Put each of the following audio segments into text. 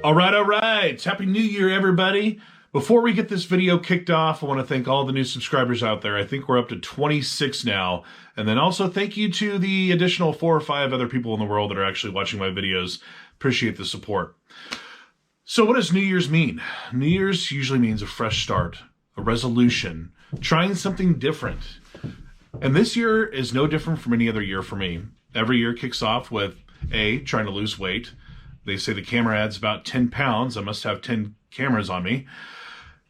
All right. Happy New Year, everybody. Before we get this video kicked off, I want to thank all the new subscribers out there. I think we're up to 26 now. And then also thank you to the additional 4 or 5 other people in the world that are actually watching my videos. Appreciate the support. So what does New Year's mean? New Year's usually means a fresh start, a resolution, trying something different. And this year is no different from any other year for me. Every year kicks off with trying to lose weight. They say the camera adds about 10 pounds. I must have 10 cameras on me.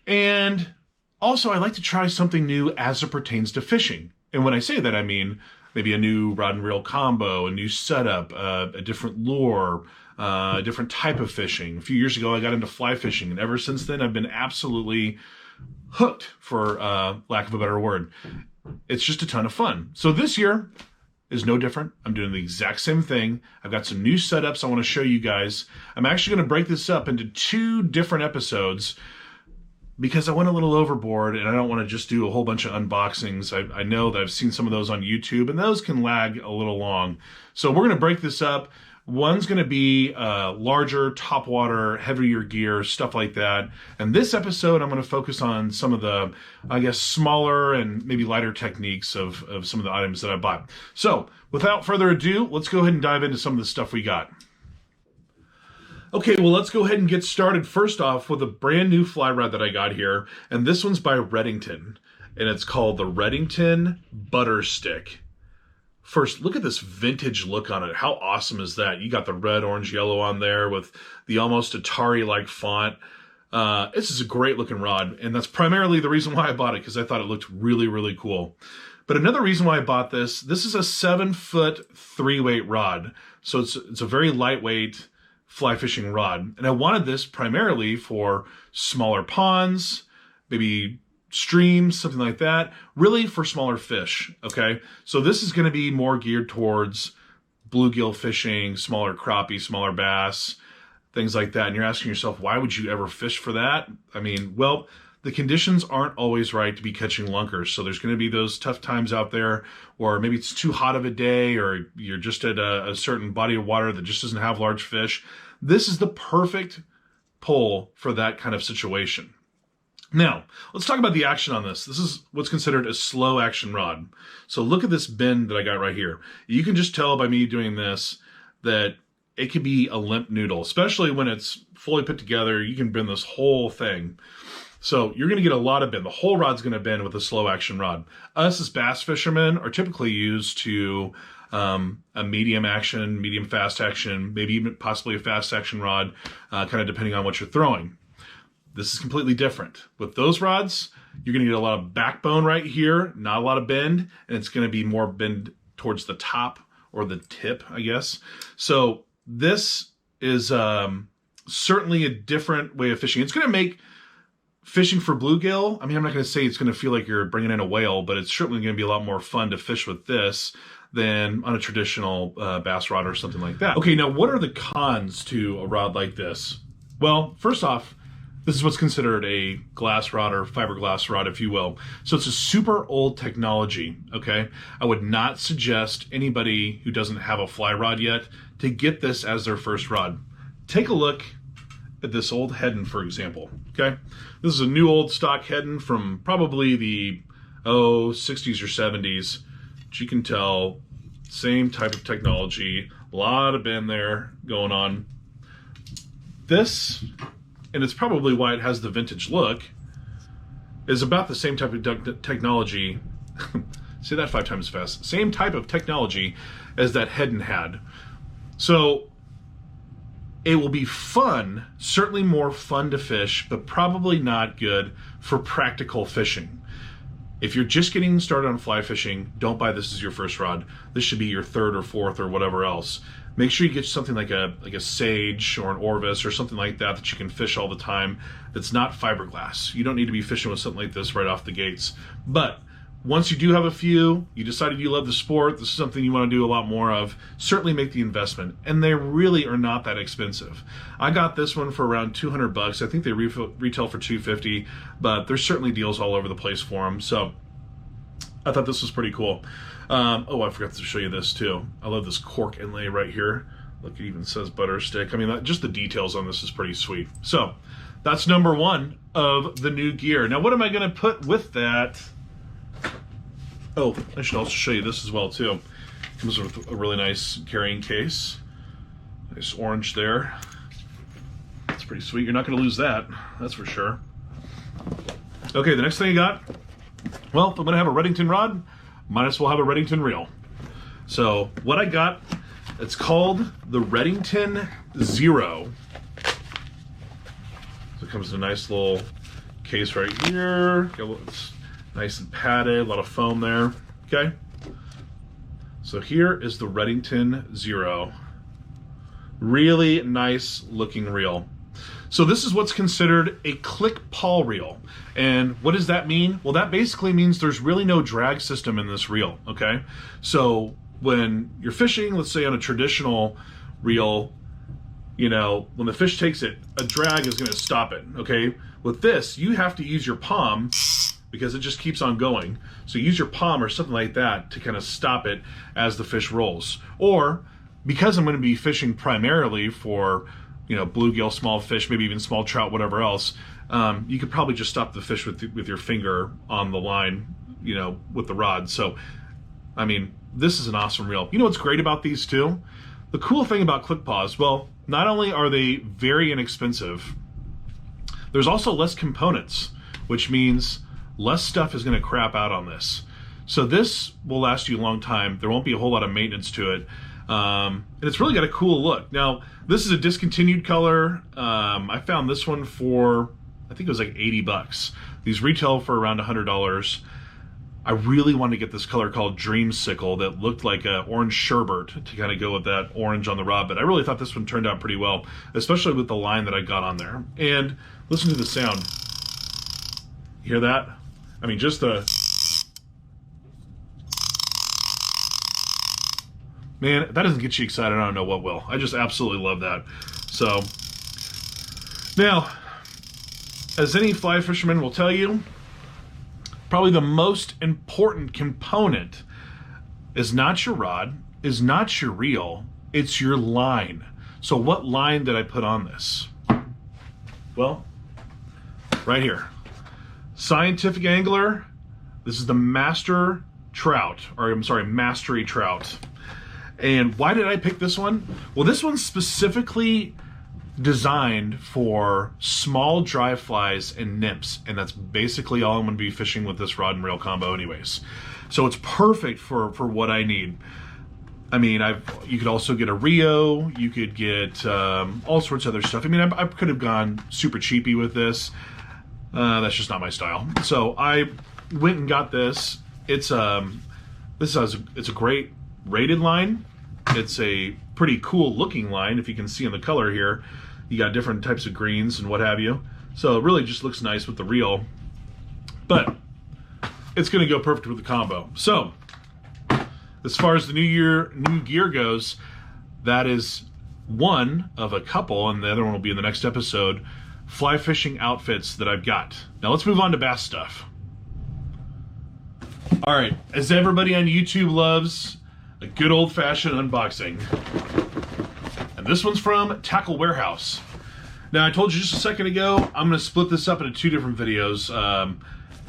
And also I like to try something new as it pertains to fishing. And when I say that, I mean maybe a new rod and reel combo, a new setup, a different lure, a different type of fishing. A few years ago, I got into fly fishing, and ever since then, I've been absolutely hooked, for lack of a better word. It's just a ton of fun. So this year is no different. I'm doing the exact same thing. I've got some new setups I want to show you guys. I'm actually going to break this up into 2 different episodes because I went a little overboard and I don't want to just do a whole bunch of unboxings. I know that I've seen some of those on YouTube and those can lag a little long. So we're going to break this up. One's going to be larger, topwater, heavier gear, stuff like that. And this episode, I'm going to focus on some of the, I guess, smaller and maybe lighter techniques of some of the items that I bought. So without further ado, let's go ahead and dive into some of the stuff we got. Okay, well, let's go ahead and get started. First off with a brand new fly rod that I got here. And this one's by Redington. And it's called the Redington Butter Stick. First, look at this vintage look on it. How awesome is that? You got the red, orange, yellow on there with the almost Atari-like font. This is a great looking rod, and that's primarily the reason why I bought it, because I thought it looked really, really cool. But another reason why I bought this is a 7-foot 3-weight rod. So it's a very lightweight fly fishing rod. And I wanted this primarily for smaller ponds, maybe streams, something like that, really for smaller fish, okay? So this is going to be more geared towards bluegill fishing, smaller crappie, smaller bass, things like that. And you're asking yourself, why would you ever fish for that? I mean, well, the conditions aren't always right to be catching lunkers. So there's going to be those tough times out there, or maybe it's too hot of a day, or you're just at a certain body of water that just doesn't have large fish. This is the perfect pole for that kind of situation. Now, let's talk about the action on this. This is what's considered a slow action rod. So look at this bend that I got right here. You can just tell by me doing this that it could be a limp noodle, especially when it's fully put together. You can bend this whole thing. So you're going to get a lot of bend. The whole rod's going to bend with a slow action rod. Us as bass fishermen are typically used to a medium action, medium fast action, maybe even possibly a fast action rod, kind of depending on what you're throwing. This is completely different. With those rods, you're going to get a lot of backbone right here, not a lot of bend, and it's going to be more bend towards the top or the tip, I guess. So this is certainly a different way of fishing. It's going to make fishing for bluegill, I mean, I'm not going to say it's going to feel like you're bringing in a whale, but it's certainly going to be a lot more fun to fish with this than on a traditional bass rod or something like that. Okay, now what are the cons to a rod like this? Well, first off, this is what's considered a glass rod or fiberglass rod, if you will. So it's a super old technology, okay? I would not suggest anybody who doesn't have a fly rod yet to get this as their first rod. Take a look at this old Heddon, for example, okay? This is a new old stock Heddon from probably the, 60s or 70s. But you can tell, same type of technology, a lot of bend there going on. This, and it's probably why it has the vintage look, is about the same type of technology, say that 5 times fast, same type of technology as that Heddon had. So it will be fun, certainly more fun to fish, but probably not good for practical fishing. If you're just getting started on fly fishing, don't buy this as your first rod. This should be your 3rd or 4th or whatever else. Make sure you get something like a Sage or an Orvis or something like that that you can fish all the time that's not fiberglass. You don't need to be fishing with something like this right off the gates. But once you do have a few, you decided you love the sport, this is something you want to do a lot more of, certainly make the investment. And they really are not that expensive. I got this one for around $200. I think they retail for $250, but there's certainly deals all over the place for them. So I thought this was pretty cool. I forgot to show you this too. I love this cork inlay right here. Look, it even says butter stick. I mean, just the details on this is pretty sweet. So that's number one of the new gear. Now, what am I going to put with that? Oh, I should also show you this as well, too. Comes with a really nice carrying case. Nice orange there. That's pretty sweet. You're not going to lose that, that's for sure. Okay, the next thing I got, well, if I'm going to have a Reddington rod, might as well have a Reddington reel. So what I got, it's called the Reddington Zero. So it comes in a nice little case right here. It's nice and padded, a lot of foam there. Okay. So here is the Reddington Zero. Really nice looking reel. So this is what's considered a click pawl reel. And what does that mean? Well, that basically means there's really no drag system in this reel, okay? So when you're fishing, let's say on a traditional reel, you know, when the fish takes it, a drag is gonna stop it, okay? With this, you have to use your palm because it just keeps on going. So use your palm or something like that to kind of stop it as the fish rolls. Or because I'm gonna be fishing primarily for, you know, bluegill, small fish, maybe even small trout, whatever else, you could probably just stop the fish with your finger on the line, you know, with the rod. So, I mean, this is an awesome reel. You know what's great about these too? The cool thing about click paws, well, not only are they very inexpensive, there's also less components, which means less stuff is gonna crap out on this. So this will last you a long time. There won't be a whole lot of maintenance to it. And it's really got a cool look. Now, this is a discontinued color. I found this one for, I think it was like 80 bucks. These retail for around $100. I really wanted to get this color called Dreamsicle that looked like an orange sherbet to kind of go with that orange on the rod, but I really thought this one turned out pretty well, especially with the line that I got on there. And listen to the sound. You hear that? I mean, just the... Man, if that doesn't get you excited, I don't know what will. I just absolutely love that. So, now, as any fly fisherman will tell you, probably the most important component is not your rod, is not your reel, it's your line. So what line did I put on this? Well, right here. Scientific Angler, this is the Master Trout, or I'm sorry, Mastery Trout. And why did I pick this one? Well, this one's specifically designed for small dry flies and nymphs, and that's basically all I'm going to be fishing with this rod and reel combo anyways. So it's perfect for what I need. I mean, you could also get a Rio, you could get all sorts of other stuff. I mean, I could have gone super cheapy with this. That's just not my style. So I went and got this. It's a great rated line. It's a pretty cool looking line, if you can see in the color here. You got different types of greens and what have you. So it really just looks nice with the reel. But it's gonna go perfect with the combo. So as far as the new gear goes, that is one of a couple, and the other one will be in the next episode, fly fishing outfits that I've got. Now let's move on to bass stuff. All right, as everybody on YouTube loves, a good old-fashioned unboxing. And this one's from Tackle Warehouse. Now, I told you just a second ago, I'm going to split this up into two different videos. I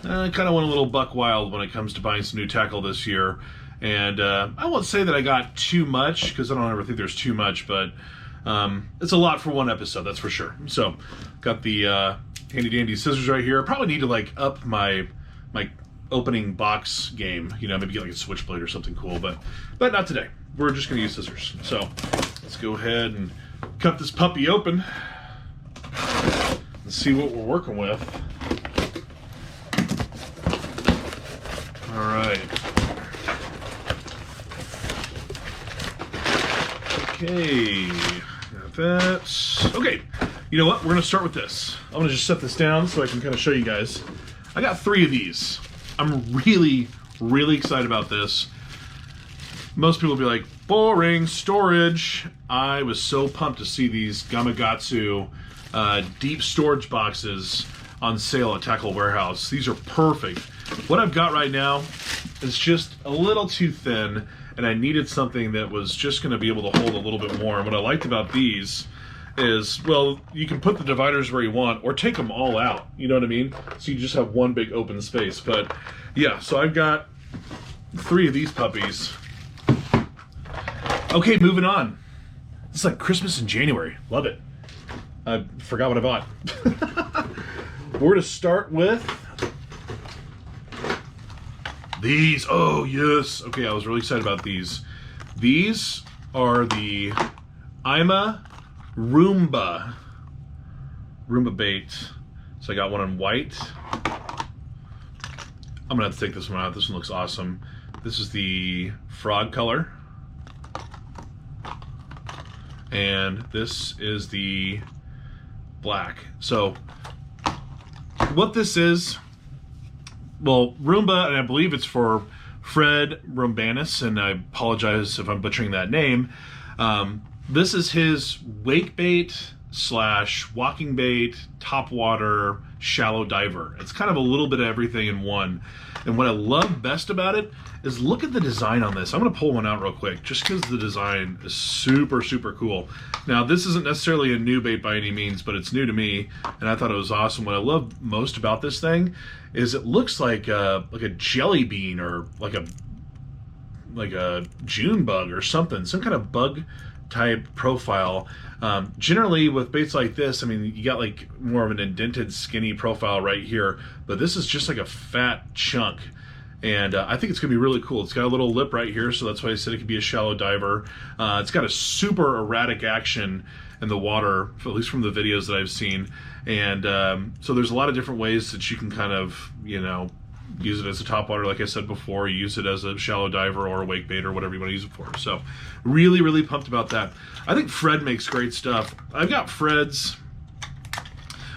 kind of went a little buck wild when it comes to buying some new tackle this year. And I won't say that I got too much, because I don't ever think there's too much, but it's a lot for one episode, that's for sure. So, got the handy-dandy scissors right here. I probably need to, like, up my opening box game, you know, maybe get like a switchblade or something cool, but not today. We're just gonna use scissors. So let's go ahead and cut this puppy open and see what we're working with. All right. Okay, got that. Okay, you know what? We're gonna start with this. I'm gonna just set this down so I can kind of show you guys. I got 3 of these. I'm really, really excited about this. Most people will be like, boring, storage. I was so pumped to see these Gamakatsu deep storage boxes on sale at Tackle Warehouse. These are perfect. What I've got right now is just a little too thin, and I needed something that was just going to be able to hold a little bit more. And what I liked about these is, well, you can put the dividers where you want or take them all out, you know what I mean? So you just have one big open space. But yeah, so I've got 3 of these puppies. Okay, moving on. It's like Christmas in January. Love it. I forgot what I bought. We're going to start with these. Oh, yes. Okay, I was really excited about these. These are the Ima Roomba bait. So I got one in white. I'm going to have to take this one out. This one looks awesome. This is the frog color. And this is the black. So what this is, well, Roomba, and I believe it's for Fred Rombanus, and I apologize if I'm butchering that name. This is his wake bait / walking bait, topwater, shallow diver. It's kind of a little bit of everything in one. And what I love best about it is look at the design on this. I'm going to pull one out real quick just because the design is super, super cool. Now, this isn't necessarily a new bait by any means, but it's new to me, and I thought it was awesome. What I love most about this thing is it looks like a jelly bean or like a June bug or something, some kind of bug type profile. Generally with baits like this, I mean, you got like more of an indented skinny profile right here, but this is just like a fat chunk, and I think it's gonna be really cool. It's got a little lip right here, so that's why I said it could be a shallow diver. It's got a super erratic action in the water, at least from the videos that I've seen, and so there's a lot of different ways that you can kind of, you know, use it as a topwater, like I said before, use it as a shallow diver or a wake bait or whatever you want to use it for. So really, really pumped about that. I think Fred makes great stuff. I've got Fred's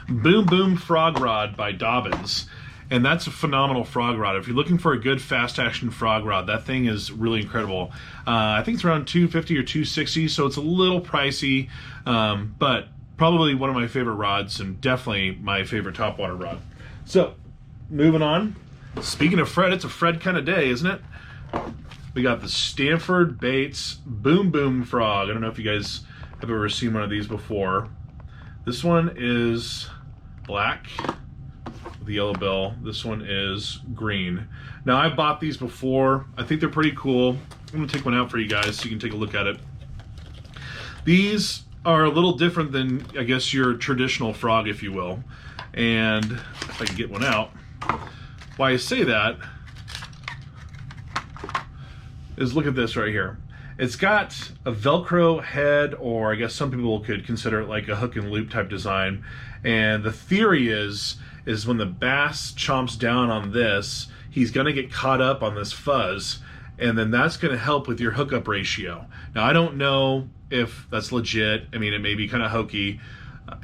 Boom Boom Frog Rod by Dobbins, and that's a phenomenal frog rod. If you're looking for a good fast action frog rod, that thing is really incredible. I think it's around $250 or $260, so it's a little pricey, but probably one of my favorite rods and definitely my favorite topwater rod. So moving on. Speaking of Fred, it's a Fred kind of day, isn't it? We got the Stanford Baits Boom Boom Frog. I don't know if you guys have ever seen one of these before. This one is black with the yellow bill. This one is green. Now, I've bought these before. I think they're pretty cool. I'm going to take one out for you guys so you can take a look at it. These are a little different than, I guess, your traditional frog, if you will. And if I can get one out. Why I say that is look at this right here. It's got a Velcro head, or I guess some people could consider it like a hook and loop type design. And the theory is when the bass chomps down on this, he's gonna get caught up on this fuzz, and then that's gonna help with your hookup ratio. Now, I don't know if that's legit. I mean, it may be kind of hokey.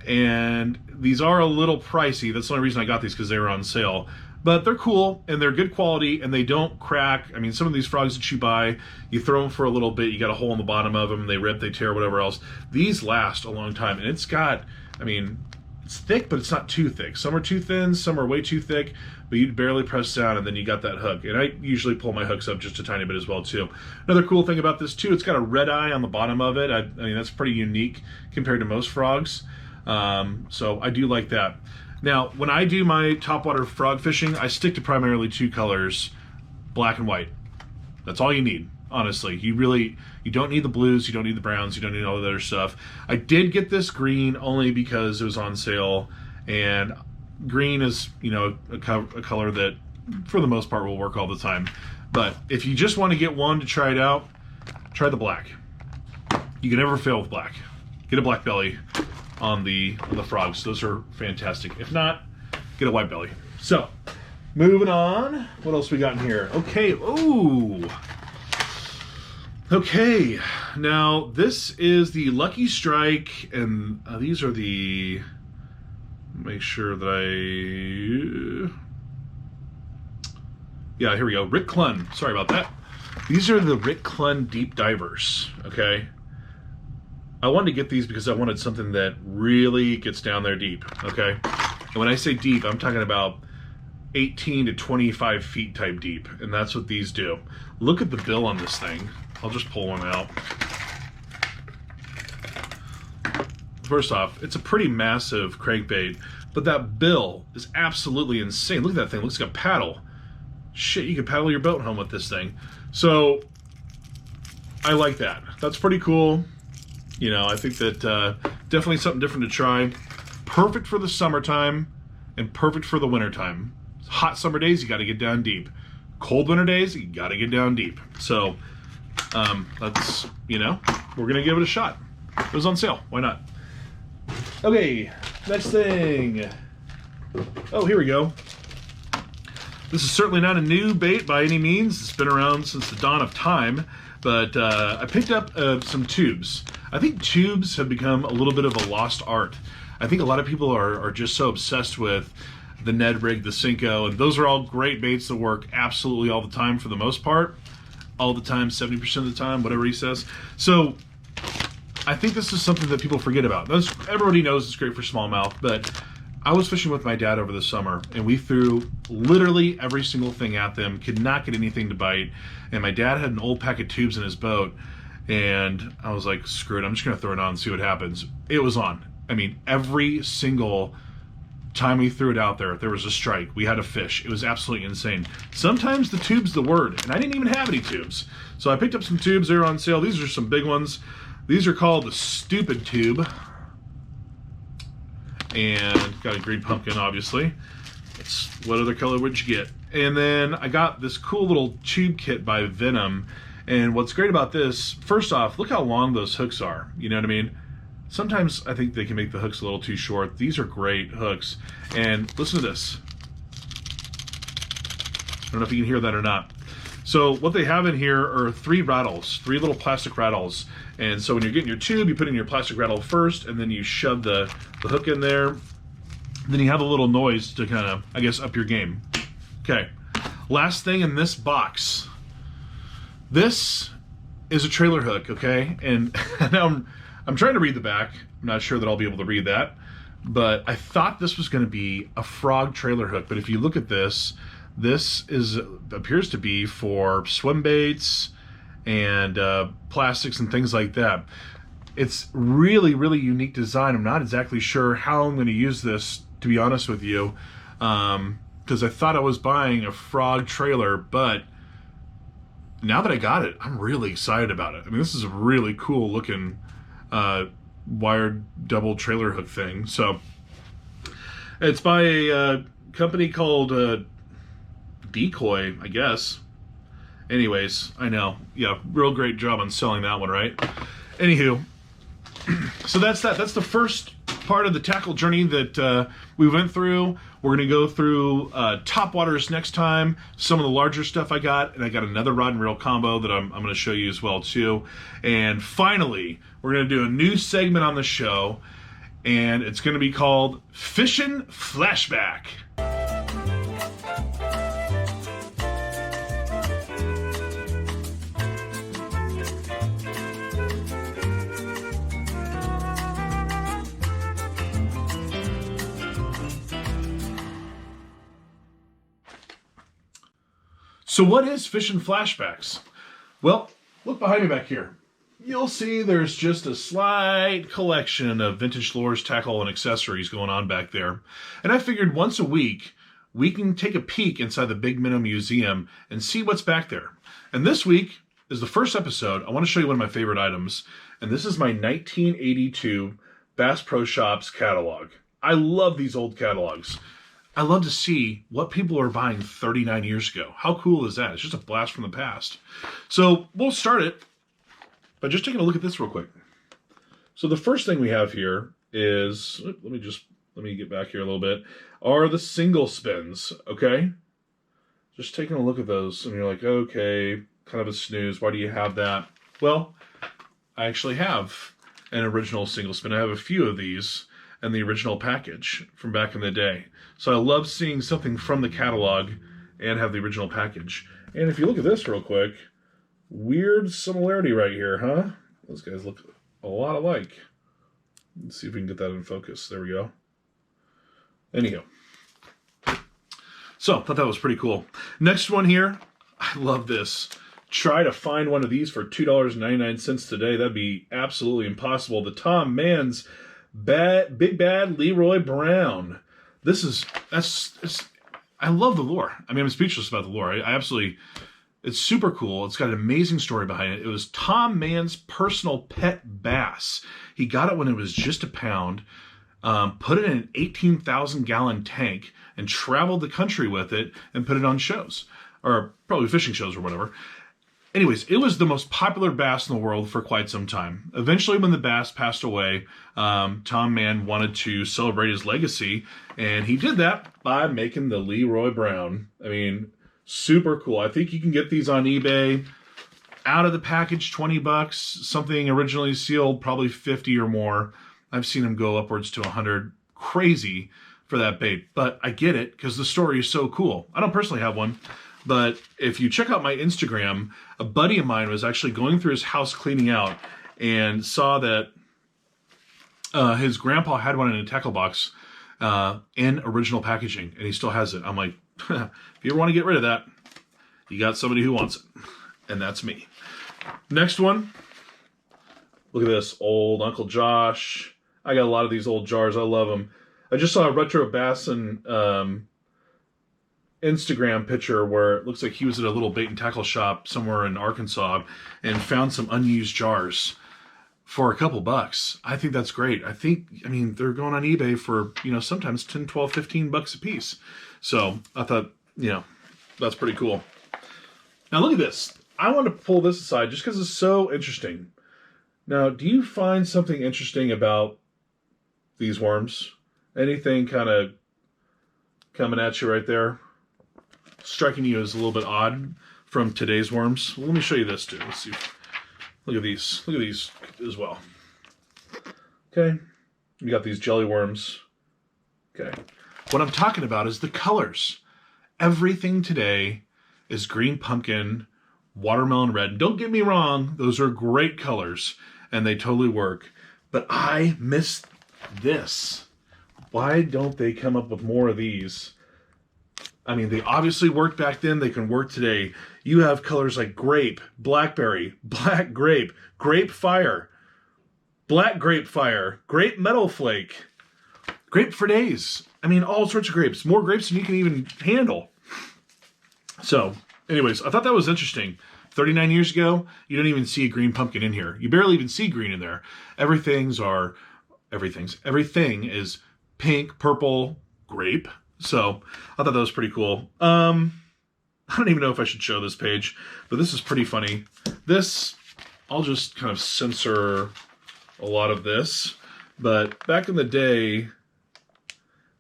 And these are a little pricey. That's the only reason I got these, because they were on sale. But they're cool, and they're good quality, and they don't crack. I mean, some of these frogs that you buy, you throw them for a little bit, you got a hole in the bottom of them, they rip, they tear, whatever else. These last a long time, and it's got, I mean, it's thick, but it's not too thick. Some are too thin, some are way too thick, but you barely press down, and then you got that hook. And I usually pull my hooks up just a tiny bit as well, too. Another cool thing about this, too, it's got a red eye on the bottom of it. I mean, that's pretty unique compared to most frogs. So I do like that. Now, when I do my topwater frog fishing, I stick to primarily 2 colors, black and white. That's all you need, honestly. You don't need the blues, you don't need the browns, you don't need all the other stuff. I did get this green only because it was on sale, and green is, you know, a color that, for the most part, will work all the time. But if you just want to get one to try it out, try the black. You can never fail with black. Get a black belly on the frogs. Those are fantastic. If not, get a white belly. So, moving on. What else we got in here? Okay. Ooh. Okay. Now, this is the Lucky Strike, and these are the... Make sure that yeah, here we go. Rick Clunn. Sorry about that. These are the Rick Clunn Deep Divers. Okay. I wanted to get these because I wanted something that really gets down there deep, okay? And when I say deep, I'm talking about 18 to 25 feet type deep, and that's what these do. Look at the bill on this thing. I'll just pull one out. First off, it's a pretty massive crankbait, but that bill is absolutely insane. Look at that thing. It looks like a paddle. Shit, you can paddle your boat home with this thing. So, I like that. That's pretty cool. You know, I think that definitely something different to try. Perfect for the summertime and perfect for the wintertime. Hot summer days, you got to get down deep. Cold winter days, you got to get down deep. So, let's, you know, we're going to give it a shot. It was on sale. Why not? Okay, next thing. Oh, here we go. This is certainly not a new bait by any means. It's been around since the dawn of time. But I picked up some tubes. I think tubes have become a little bit of a lost art. I think a lot of people are just so obsessed with the Ned rig, the Cinco, and those are all great baits that work absolutely all the time for the most part. All the time, 70% of the time, whatever he says. So I think this is something that people forget about. Everybody knows it's great for smallmouth, but I was fishing with my dad over the summer, and we threw literally every single thing at them, could not get anything to bite, and my dad had an old pack of tubes in his boat, and I was like, screw it, I'm just going to throw it on and see what happens. It was on. I mean, every single time we threw it out there, there was a strike. We had a fish. It was absolutely insane. Sometimes the tube's the word, and I didn't even have any tubes. So I picked up some tubes. They were on sale. These are some big ones. These are called the Stupid Tube. And got a green pumpkin, obviously. What other color would you get? And then I got this cool little tube kit by Venom. And what's great about this, first off, look how long those hooks are. You know what I mean? Sometimes I think they can make the hooks a little too short. These are great hooks. And listen to this. I don't know if you can hear that or not. So what they have in here are 3 rattles, 3 little plastic rattles. And so when you're getting your tube, you put in your plastic rattle first, and then you shove the hook in there. Then you have a little noise to kind of, I guess, up your game. Okay, last thing in this box. This is a trailer hook, okay? And now I'm trying to read the back. I'm not sure that I'll be able to read that. But I thought this was going to be a frog trailer hook. But if you look at this, this appears to be for swim baits and plastics and things like that. It's really, really unique design. I'm not exactly sure how I'm going to use this, to be honest with you, because I thought I was buying a frog trailer, but now that I got it, I'm really excited about it. I mean, this is a really cool looking wired double trailer hook thing. So it's by a company called Decoy, I guess. Anyways, I know. Yeah, real great job on selling that one, right? Anywho, so that's that. That's the first part of the tackle journey that we went through. We're going to go through top waters next time, some of the larger stuff I got, and I got another rod and reel combo that I'm going to show you as well, too. And finally, we're going to do a new segment on the show, and it's going to be called Fishin Flashback. So what is Fishin Flashbacks? Well, look behind me back here. You'll see there's just a slight collection of vintage lures, tackle, and accessories going on back there. And I figured once a week, we can take a peek inside the Big Minnow Museum and see what's back there. And this week is the first episode. I want to show you one of my favorite items. And this is my 1982 Bass Pro Shops catalog. I love these old catalogs. I love to see what people are buying 39 years ago. How cool is that? It's just a blast from the past. So we'll start it by just taking a look at this real quick. So the first thing we have here is, let me get back here a little bit, are the single spins, okay? Just taking a look at those, and you're like, okay, kind of a snooze. Why do you have that? Well, I actually have an original single spin. I have a few of these and the original package from back in the day. So I love seeing something from the catalog and have the original package. And if you look at this real quick, weird similarity right here, huh? Those guys look a lot alike. Let's see if we can get that in focus. There we go. Anyhow. So, thought that was pretty cool. Next one here, I love this. try to find one of these for $2.99 today. That'd be absolutely impossible. The Tom Mann's Big Bad Leroy Brown. I love the lore. I mean, I'm speechless about the lore. I absolutely, it's super cool. It's got an amazing story behind it. It was Tom Mann's personal pet bass. He got it when it was just a pound, put it in an 18,000-gallon tank, and traveled the country with it and put it on shows, or probably fishing shows or whatever. Anyways, it was the most popular bass in the world for quite some time. Eventually, when the bass passed away, Tom Mann wanted to celebrate his legacy, and he did that by making the Leroy Brown. I mean, super cool. I think you can get these on eBay. Out of the package, $20. Something originally sealed, probably 50 or more. I've seen them go upwards to 100. Crazy for that bait, but I get it because the story is so cool. I don't personally have one. But if you check out my Instagram, a buddy of mine was actually going through his house cleaning out and saw that his grandpa had one in a tackle box in original packaging, and he still has it. I'm like, if you ever want to get rid of that, you got somebody who wants it, and that's me. Next one. Look at this, old Uncle Josh. I got a lot of these old jars. I love them. I just saw a Retro Bassin Instagram picture where it looks like he was at a little bait and tackle shop somewhere in Arkansas and found some unused jars for a couple bucks. I think that's great. I mean, they're going on eBay for, sometimes 10, 12, 15 bucks a piece. So I thought, that's pretty cool. Now look at this. I want to pull this aside just because it's so interesting. Now, do you find something interesting about these worms? Anything kind of coming at you right there? Striking you as a little bit odd from today's worms? Well, let me show you this too. Let's see. Look at these. Look at these as well. Okay. You got these jelly worms. Okay. What I'm talking about is the colors. Everything today is green pumpkin, watermelon red. Don't get me wrong. Those are great colors and they totally work. But I miss this. Why don't they come up with more of these? I mean, they obviously worked back then. They can work today. You have colors like grape, blackberry, black grape, grape fire, black grape fire, grape metal flake, grape for days. I mean, all sorts of grapes. More grapes than you can even handle. So, anyways, I thought that was interesting. 39 years ago, you don't even see a green pumpkin in here. You barely even see green in there. Everything is pink, purple, grape. So I thought that was pretty cool. I don't even know if I should show this page, but this is pretty funny. This, I'll just kind of censor a lot of this. But back in the day,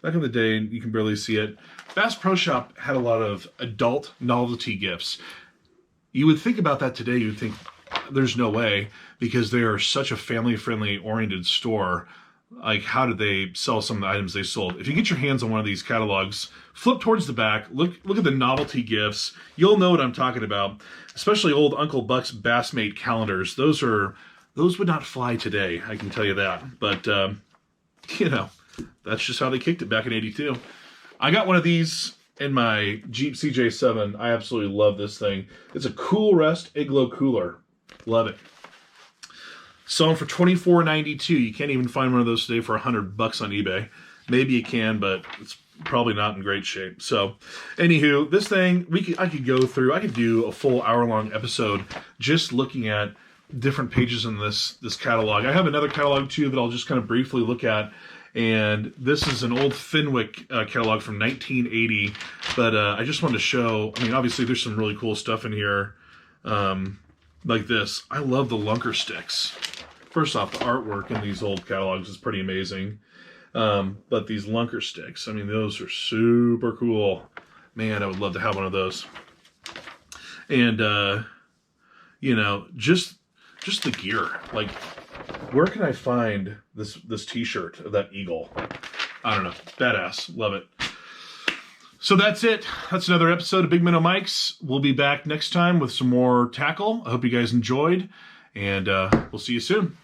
you can barely see it. Bass Pro Shop had a lot of adult novelty gifts. You would think about that today, you would think there's no way, because they are such a family-friendly oriented store. Like, how did they sell some of the items they sold? If you get your hands on one of these catalogs, flip towards the back, look at the novelty gifts. You'll know what I'm talking about. Especially old Uncle Buck's Bassmate calendars. Those would not fly today, I can tell you that. But, that's just how they kicked it back in '82. I got one of these in my Jeep CJ7. I absolutely love this thing. It's a Cool Rest Igloo cooler. Love it. Selling for $24.92. You can't even find one of those today for $100 on eBay. Maybe you can, but it's probably not in great shape. So, anywho, this thing I could go through. I could do a full hour-long episode just looking at different pages in this catalog. I have another catalog too that I'll just kind of briefly look at. And this is an old Fenwick catalog from 1980. But I just wanted to show. I mean, obviously, there's some really cool stuff in here. Like this. I love the lunker sticks. First off, the artwork in these old catalogs is pretty amazing. But these lunker sticks, I mean, those are super cool. Man, I would love to have one of those. And, just the gear. Like, where can I find this t-shirt of that eagle? I don't know. Badass. Love it. So that's it. That's another episode of Big Minnow Mikes. We'll be back next time with some more tackle. I hope you guys enjoyed, and we'll see you soon.